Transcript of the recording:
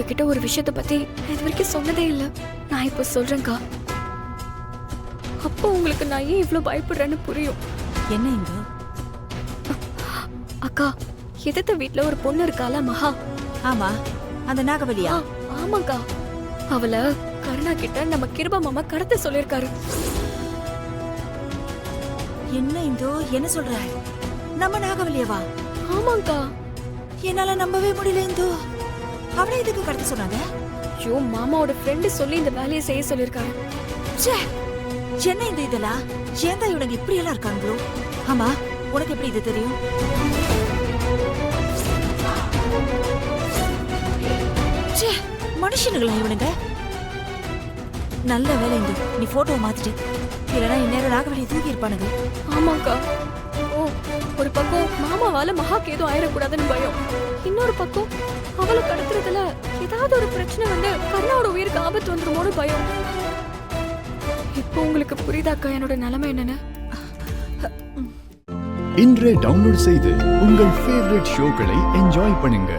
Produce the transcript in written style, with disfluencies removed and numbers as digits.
உங்ககிட்ட ஒரு விஷயத்த பத்தி இது வரைக்கும் சொன்னதே இல்ல. நான் இப்ப சொல்றேன்க்கா. அப்போ உங்களுக்கு நான் ஏன் இவ்ளோ பயப்படுறேன்னு புரியும். என்ன இந்து? அக்கா, எதிர்த்த வீட்ல ஒரு பொண்ணு இருக்கால மகா. ஆமா, அந்த நாகவலியா? ஆமாக்கா. அவள கருணா கிட்ட நம்ம கிருபா மாமா கடத்த சொல்லிருக்காரு. என்ன இந்து என்ன சொல்ற? நம்ம நாகவலியவா? ஆமாக்கா. என்னால நம்பவே முடியல இந்து. அவளை எதுக்கு கடத்த சொன்னாங்க? ஐயோ, மாமாவோட ஃப்ரெண்டு சொல்லி இந்த வேலையை செய்ய சொல்லிருக்காரு. ச்சே, என்ன இந்த இதெல்லாம்? ஏன்டா இவனுங்க இப்படி எல்லாம் இருக்காங்களோ? ஆமா, உனக்கு எப்படி இது தெரியும்? ச்சே, மனுஷனுங்களா இவனுங்க? நல்ல வேலை இந்து, நீ போட்டோவை மாத்திட்டு. இல்லைன்னா இந்நேரம் ராகவலியை தூக்கி இருப்பானுங்க. ஆமாக்கா. ஓ, ஒரு பக்கம் மாமாவால மகாக்கு ஏதோ ஆயிடக்கூடாதுன்னு பயம். இன்னொரு பக்கம் அவளை கடத்துறதுல ஏதாவது ஒரு பிரச்சனை வந்து கருணாவோட உயிருக்கு ஆபத்து வந்துருமோன்னு பயம். இப்போ உங்களுக்கு புரியுதாக்கா என்னோட நிலைமை என்னன்னு? இன்றே டவுன்லோட் செய்து உங்கள் ஃபேவரட் ஷோக்களை என்ஜாய் பண்ணுங்க.